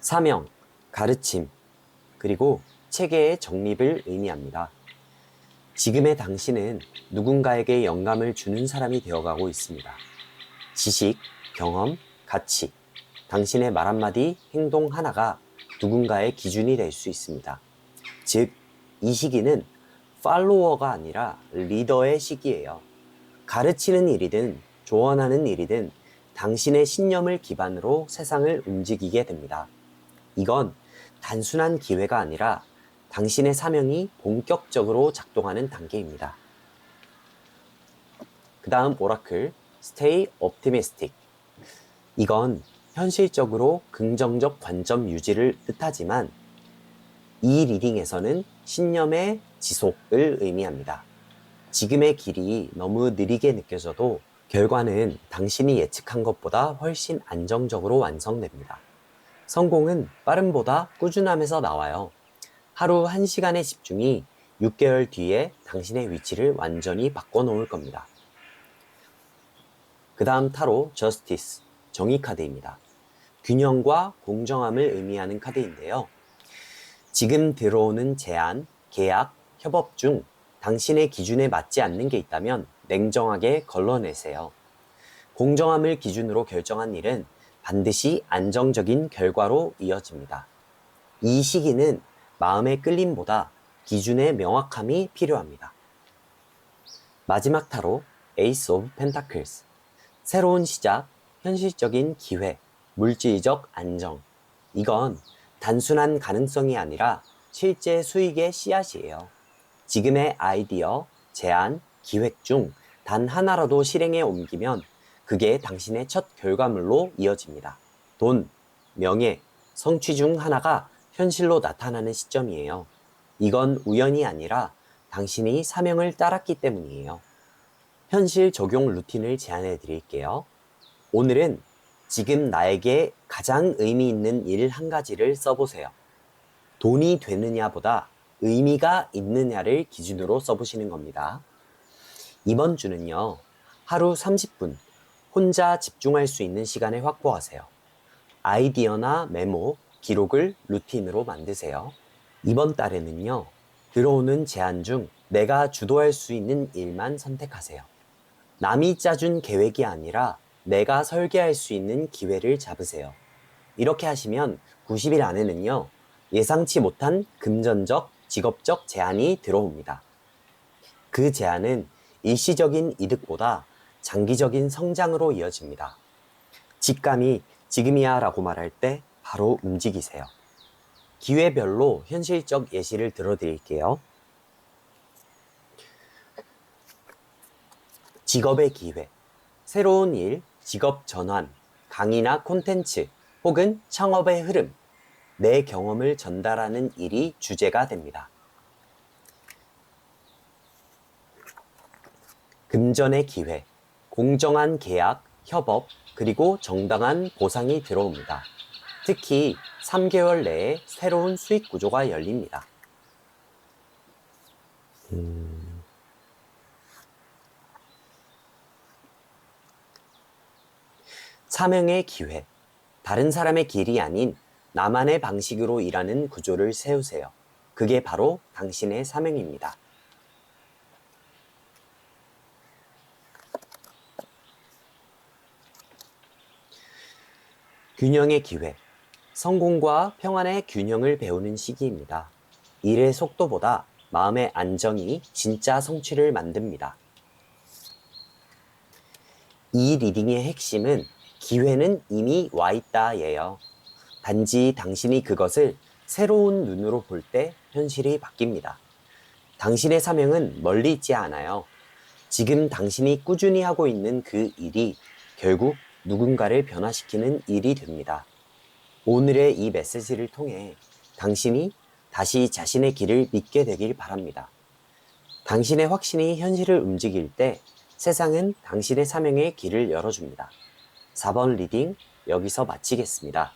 사명, 가르침, 그리고 체계의 정립을 의미합니다. 지금의 당신은 누군가에게 영감을 주는 사람이 되어가고 있습니다. 지식, 경험, 가치, 당신의 말 한마디, 행동 하나가 누군가의 기준이 될 수 있습니다. 즉, 이 시기는 팔로워가 아니라 리더의 시기예요. 가르치는 일이든 조언하는 일이든 당신의 신념을 기반으로 세상을 움직이게 됩니다. 이건 단순한 기회가 아니라 당신의 사명이 본격적으로 작동하는 단계입니다. 그 다음 오라클, Stay Optimistic. 이건 현실적으로 긍정적 관점 유지를 뜻하지만 이 리딩에서는 신념의 지속을 의미합니다. 지금의 길이 너무 느리게 느껴져도 결과는 당신이 예측한 것보다 훨씬 안정적으로 완성됩니다. 성공은 빠름보다 꾸준함에서 나와요. 하루 1시간의 집중이 6개월 뒤에 당신의 위치를 완전히 바꿔놓을 겁니다. 그 다음 타로 저스티스, 정의 카드입니다. 균형과 공정함을 의미하는 카드인데요. 지금 들어오는 제안, 계약, 협업 중 당신의 기준에 맞지 않는 게 있다면 냉정하게 걸러내세요. 공정함을 기준으로 결정한 일은 반드시 안정적인 결과로 이어집니다. 이 시기는 마음의 끌림보다 기준의 명확함이 필요합니다. 마지막 타로 에이스 오브 펜타클스. 새로운 시작, 현실적인 기회, 물질적 안정. 이건 단순한 가능성이 아니라 실제 수익의 씨앗이에요. 지금의 아이디어, 제안, 기획 중 단 하나라도 실행에 옮기면 그게 당신의 첫 결과물로 이어집니다. 돈, 명예, 성취 중 하나가 현실로 나타나는 시점이에요. 이건 우연이 아니라 당신이 사명을 따랐기 때문이에요. 현실 적용 루틴을 제안해 드릴게요. 오늘은 지금 나에게 가장 의미 있는 일 한 가지를 써보세요. 돈이 되느냐보다 의미가 있느냐를 기준으로 써보시는 겁니다. 이번 주는요, 하루 30분 혼자 집중할 수 있는 시간을 확보하세요. 아이디어나 메모, 기록을 루틴으로 만드세요. 이번 달에는요, 들어오는 제안 중 내가 주도할 수 있는 일만 선택하세요. 남이 짜준 계획이 아니라 내가 설계할 수 있는 기회를 잡으세요. 이렇게 하시면 90일 안에는요, 예상치 못한 금전적, 직업적 제안이 들어옵니다. 그 제안은 일시적인 이득보다 장기적인 성장으로 이어집니다. 직감이 지금이야 라고 말할 때 바로 움직이세요. 기회별로 현실적 예시를 들어드릴게요. 직업의 기회, 새로운 일, 직업 전환, 강의나 콘텐츠, 혹은 창업의 흐름, 내 경험을 전달하는 일이 주제가 됩니다. 금전의 기회, 공정한 계약, 협업, 그리고 정당한 보상이 들어옵니다. 특히 3개월 내에 새로운 수익 구조가 열립니다. 사명의 기회, 다른 사람의 길이 아닌 나만의 방식으로 일하는 구조를 세우세요. 그게 바로 당신의 사명입니다. 균형의 기회, 성공과 평안의 균형을 배우는 시기입니다. 일의 속도보다 마음의 안정이 진짜 성취를 만듭니다. 이 리딩의 핵심은 기회는 이미 와 있다예요. 단지 당신이 그것을 새로운 눈으로 볼 때 현실이 바뀝니다. 당신의 사명은 멀리 있지 않아요. 지금 당신이 꾸준히 하고 있는 그 일이 결국 누군가를 변화시키는 일이 됩니다. 오늘의 이 메시지를 통해 당신이 다시 자신의 길을 믿게 되길 바랍니다. 당신의 확신이 현실을 움직일 때 세상은 당신의 사명의 길을 열어줍니다. 4번 리딩 여기서 마치겠습니다.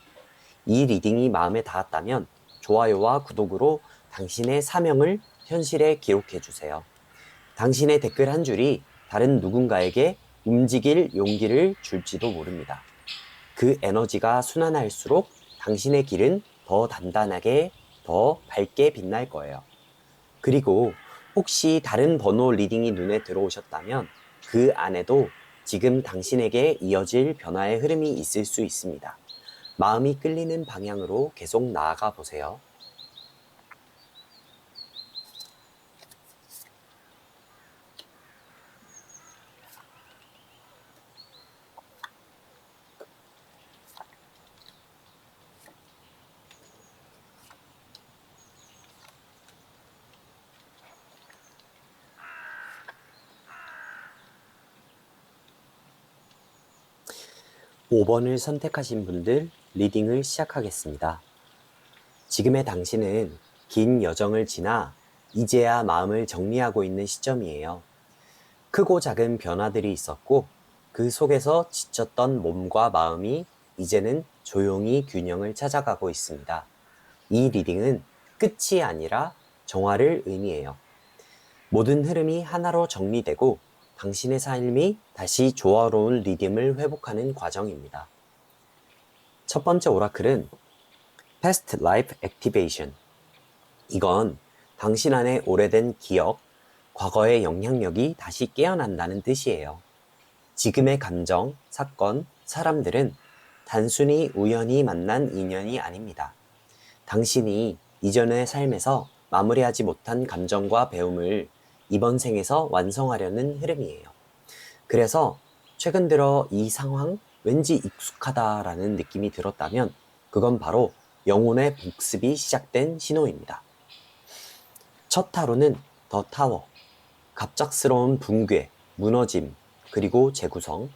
이 리딩이 마음에 닿았다면 좋아요와 구독으로 당신의 사명을 현실에 기록해 주세요. 당신의 댓글 한 줄이 다른 누군가에게 움직일 용기를 줄지도 모릅니다. 그 에너지가 순환할수록 당신의 길은 더 단단하게, 더 밝게 빛날 거예요. 그리고 혹시 다른 번호 리딩이 눈에 들어오셨다면 그 안에도 지금 당신에게 이어질 변화의 흐름이 있을 수 있습니다. 마음이 끌리는 방향으로 계속 나아가 보세요. 5번을 선택하신 분들 리딩을 시작하겠습니다. 지금의 당신은 긴 여정을 지나 이제야 마음을 정리하고 있는 시점이에요. 크고 작은 변화들이 있었고 그 속에서 지쳤던 몸과 마음이 이제는 조용히 균형을 찾아가고 있습니다. 이 리딩은 끝이 아니라 정화를 의미해요. 모든 흐름이 하나로 정리되고 당신의 삶이 다시 조화로운 리듬을 회복하는 과정입니다. 첫 번째 오라클은 Past Life Activation. 이건 당신 안에 오래된 기억, 과거의 영향력이 다시 깨어난다는 뜻이에요. 지금의 감정, 사건, 사람들은 단순히 우연히 만난 인연이 아닙니다. 당신이 이전의 삶에서 마무리하지 못한 감정과 배움을 이번 생에서 완성하려는 흐름이에요. 그래서 최근 들어 이 상황 왠지 익숙하다라는 느낌이 들었다면 그건 바로 영혼의 복습이 시작된 신호입니다. 첫 타로는 더 타워, 갑작스러운 붕괴, 무너짐, 그리고 재구성.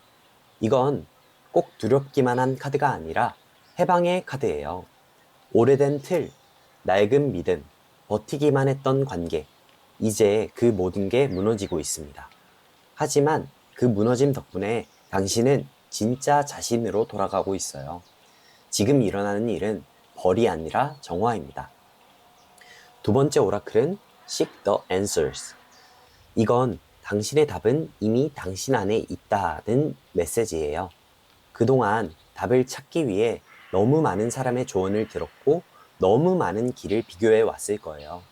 이건 꼭 두렵기만 한 카드가 아니라 해방의 카드예요. 오래된 틀, 낡은 믿음, 버티기만 했던 관계, 이제 그 모든 게 무너지고 있습니다. 하지만 그 무너짐 덕분에 당신은 진짜 자신으로 돌아가고 있어요. 지금 일어나는 일은 벌이 아니라 정화입니다. 두 번째 오라클은 Seek the Answers. 이건 당신의 답은 이미 당신 안에 있다는 메시지예요. 그동안 답을 찾기 위해 너무 많은 사람의 조언을 들었고 너무 많은 길을 비교해 왔을 거예요.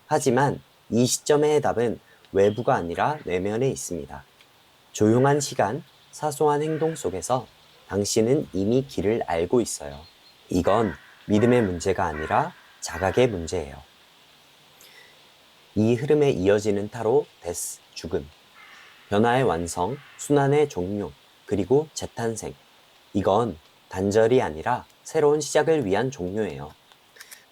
하지만 이 시점의 답은 외부가 아니라 내면에 있습니다. 조용한 시간, 사소한 행동 속에서 당신은 이미 길을 알고 있어요. 이건 믿음의 문제가 아니라 자각의 문제예요. 이 흐름에 이어지는 타로 데스, 죽음, 변화의 완성, 순환의 종료, 그리고 재탄생. 이건 단절이 아니라 새로운 시작을 위한 종료예요.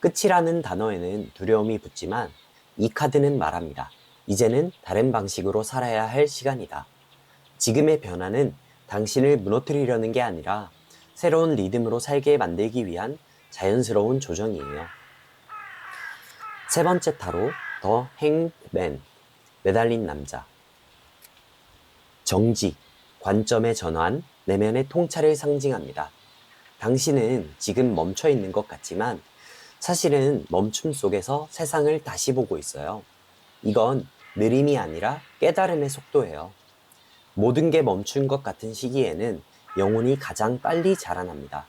끝이라는 단어에는 두려움이 붙지만 이 카드는 말합니다. 이제는 다른 방식으로 살아야 할 시간이다. 지금의 변화는 당신을 무너뜨리려는 게 아니라 새로운 리듬으로 살게 만들기 위한 자연스러운 조정이에요. 세 번째 타로, 더 행맨, 매달린 남자. 정지, 관점의 전환, 내면의 통찰을 상징합니다. 당신은 지금 멈춰 있는 것 같지만 사실은 멈춤 속에서 세상을 다시 보고 있어요. 이건 느림이 아니라 깨달음의 속도예요. 모든 게 멈춘 것 같은 시기에는 영혼이 가장 빨리 자라납니다.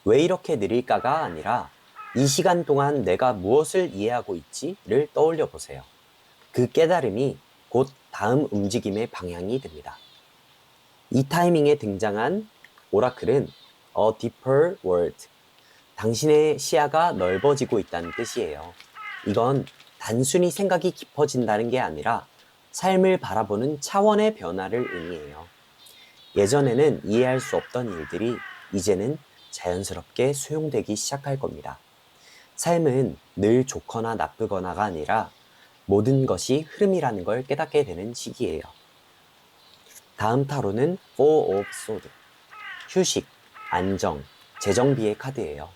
왜 이렇게 느릴까가 아니라 이 시간 동안 내가 무엇을 이해하고 있지를 떠올려 보세요. 그 깨달음이 곧 다음 움직임의 방향이 됩니다. 이 타이밍에 등장한 오라클은 A Deeper World, 당신의 시야가 넓어지고 있다는 뜻이에요. 이건 단순히 생각이 깊어진다는 게 아니라 삶을 바라보는 차원의 변화를 의미해요. 예전에는 이해할 수 없던 일들이 이제는 자연스럽게 수용되기 시작할 겁니다. 삶은 늘 좋거나 나쁘거나가 아니라 모든 것이 흐름이라는 걸 깨닫게 되는 시기예요. 다음 타로는 Four of Swords, 휴식, 안정, 재정비의 카드예요.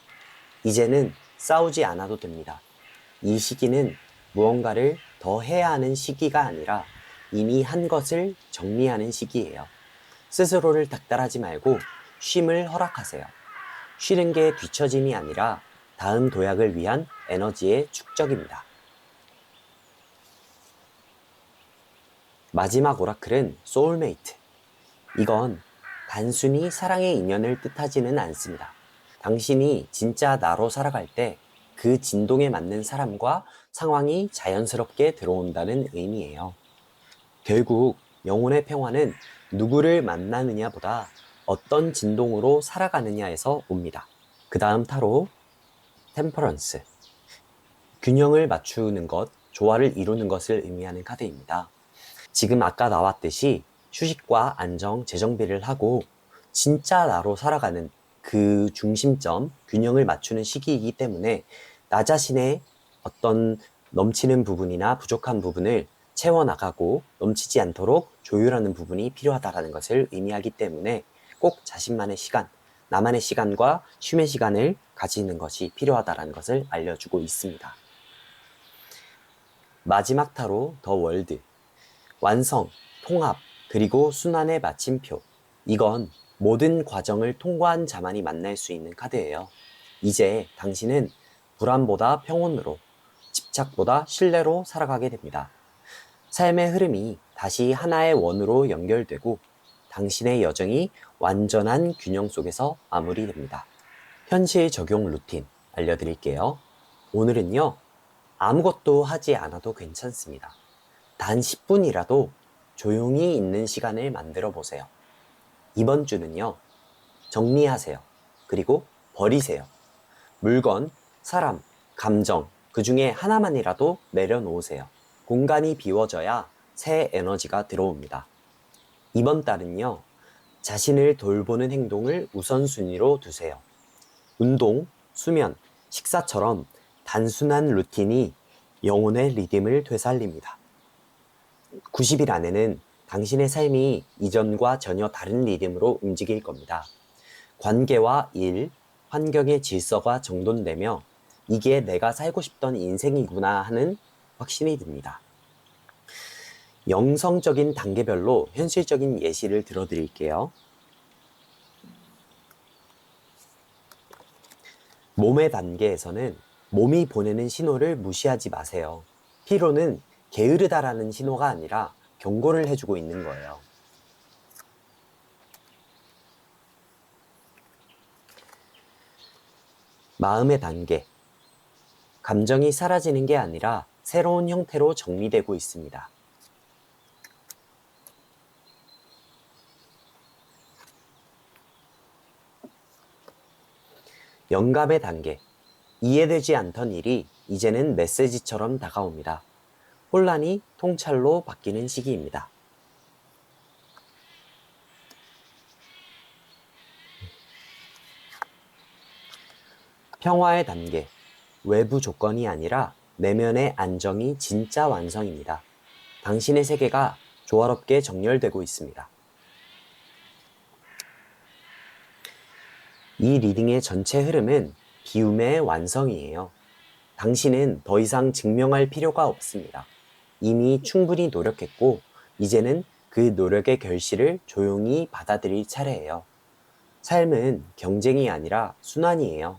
이제는 싸우지 않아도 됩니다. 이 시기는 무언가를 더 해야 하는 시기가 아니라 이미 한 것을 정리하는 시기예요. 스스로를 닥달하지 말고 쉼을 허락하세요. 쉬는 게 뒤처짐이 아니라 다음 도약을 위한 에너지의 축적입니다. 마지막 오라클은 소울메이트. 이건 단순히 사랑의 인연을 뜻하지는 않습니다. 당신이 진짜 나로 살아갈 때 그 진동에 맞는 사람과 상황이 자연스럽게 들어온다는 의미예요. 결국 영혼의 평화는 누구를 만나느냐보다 어떤 진동으로 살아가느냐에서 옵니다. 그 다음 타로 템퍼런스, 균형을 맞추는 것, 조화를 이루는 것을 의미하는 카드입니다. 지금 아까 나왔듯이 휴식과 안정, 재정비를 하고 진짜 나로 살아가는 그 중심점, 균형을 맞추는 시기이기 때문에 나 자신의 어떤 넘치는 부분이나 부족한 부분을 채워나가고 넘치지 않도록 조율하는 부분이 필요하다는 것을 의미하기 때문에 꼭 자신만의 시간, 나만의 시간과 쉼의 시간을 가지는 것이 필요하다는 것을 알려주고 있습니다. 마지막 타로 더 월드, 완성, 통합, 그리고 순환의 마침표. 이건 모든 과정을 통과한 자만이 만날 수 있는 카드예요. 이제 당신은 불안보다 평온으로, 집착보다 신뢰로 살아가게 됩니다. 삶의 흐름이 다시 하나의 원으로 연결되고 당신의 여정이 완전한 균형 속에서 마무리됩니다. 현실 적용 루틴 알려드릴게요. 오늘은요, 아무것도 하지 않아도 괜찮습니다. 단 10분이라도 조용히 있는 시간을 만들어 보세요. 이번 주는요, 정리하세요. 그리고 버리세요. 물건, 사람, 감정, 그 중에 하나만이라도 내려놓으세요. 공간이 비워져야 새 에너지가 들어옵니다. 이번 달은요, 자신을 돌보는 행동을 우선순위로 두세요. 운동, 수면, 식사처럼 단순한 루틴이 영혼의 리듬을 되살립니다. 90일 안에는 당신의 삶이 이전과 전혀 다른 리듬으로 움직일 겁니다. 관계와 일, 환경의 질서가 정돈되며 이게 내가 살고 싶던 인생이구나 하는 확신이 듭니다. 영성적인 단계별로 현실적인 예시를 들어드릴게요. 몸의 단계에서는 몸이 보내는 신호를 무시하지 마세요. 피로는 게으르다라는 신호가 아니라 경고를 해주고 있는 거예요. 마음의 단계. 감정이 사라지는 게 아니라 새로운 형태로 정리되고 있습니다. 영감의 단계. 이해되지 않던 일이 이제는 메시지처럼 다가옵니다. 혼란이 통찰로 바뀌는 시기입니다. 평화의 단계. 외부 조건이 아니라 내면의 안정이 진짜 완성입니다. 당신의 세계가 조화롭게 정렬되고 있습니다. 이 리딩의 전체 흐름은 비움의 완성이에요. 당신은 더 이상 증명할 필요가 없습니다. 이미 충분히 노력했고 이제는 그 노력의 결실을 조용히 받아들일 차례예요. 삶은 경쟁이 아니라 순환이에요.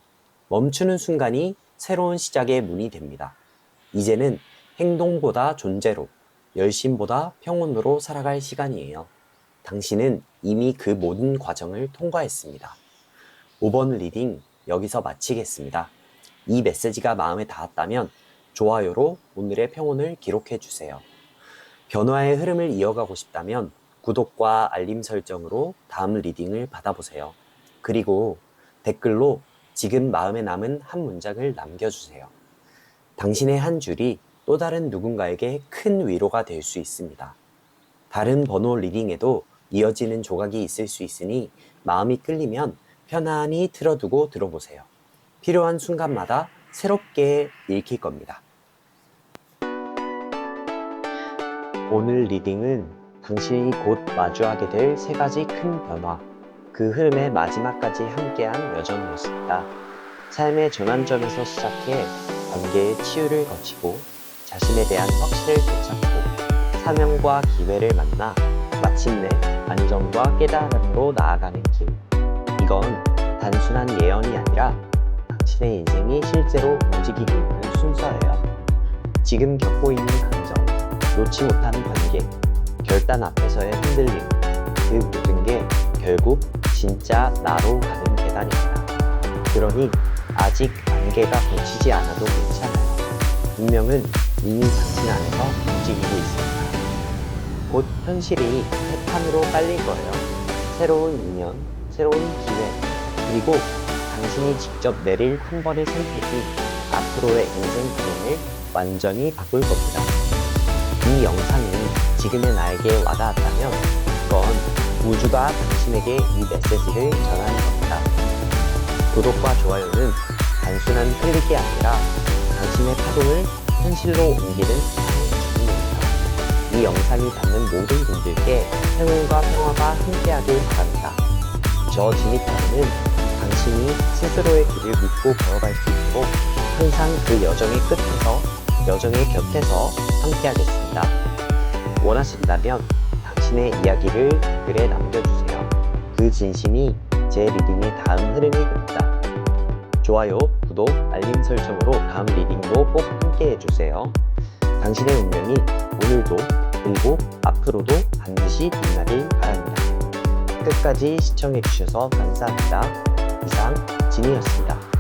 멈추는 순간이 새로운 시작의 문이 됩니다. 이제는 행동보다 존재로, 열심보다 평온으로 살아갈 시간이에요. 당신은 이미 그 모든 과정을 통과했습니다. 5번 리딩 여기서 마치겠습니다. 이 메시지가 마음에 닿았다면 좋아요로 오늘의 평온을 기록해 주세요. 변화의 흐름을 이어가고 싶다면 구독과 알림 설정으로 다음 리딩을 받아보세요. 그리고 댓글로 지금 마음에 남은 한 문장을 남겨주세요. 당신의 한 줄이 또 다른 누군가에게 큰 위로가 될 수 있습니다. 다른 번호 리딩에도 이어지는 조각이 있을 수 있으니 마음이 끌리면 편안히 틀어두고 들어보세요. 필요한 순간마다 새롭게 읽힐 겁니다. 오늘 리딩은 당신이 곧 마주하게 될 3가지 큰 변화, 그 흐름의 마지막까지 함께한 여정이었습니다. 삶의 전환점에서 시작해 관계의 치유를 거치고 자신에 대한 확신을 되찾고 사명과 기회를 만나 마침내 안정과 깨달음으로 나아가는 길. 이건 단순한 예언이 아니라 당신의 인생이 실제로 움직이고 있는 순서예요. 지금 겪고 있는 감정, 놓지 못한 관계, 결단 앞에서의 흔들림, 그 모든 게 결국 진짜 나로 가는 계단입니다. 그러니 아직 안개가 걷히지 않아도 괜찮아요. 운명은 이미 당신 안에서 움직이고 있습니다. 곧 현실이 패판으로 깔릴 거예요. 새로운 인연, 새로운 기회, 그리고 당신이 직접 내릴 한 번의 선택이 앞으로의 인생 그림을 완전히 바꿀 겁니다. 이 영상이 지금의 나에게 와닿았다면 그건 우주가 당신에게 이 메시지를 전하는 겁니다. 구독과 좋아요는 단순한 클릭이 아니라 당신의 파동을 현실로 옮기는 기능입니다. 이 영상이 받는 모든 분들께 행운과 평화가 함께하길 바랍니다. 저 지니타는 당신이 스스로의 길을 믿고 걸어갈 수 있도록 항상 그 여정의 끝에서, 여정의 곁에서 함께하겠습니다. 원하신다면 당신의 이야기를 댓글에 남겨주세요. 그 진심이 제 리딩의 다음 흐름이 됩니다. 좋아요, 구독, 알림 설정으로 다음 리딩도 꼭 함께 해주세요. 당신의 운명이 오늘도 그리고 앞으로도 반드시 빛나길 바랍니다. 끝까지 시청해주셔서 감사합니다. 이상 진이었습니다.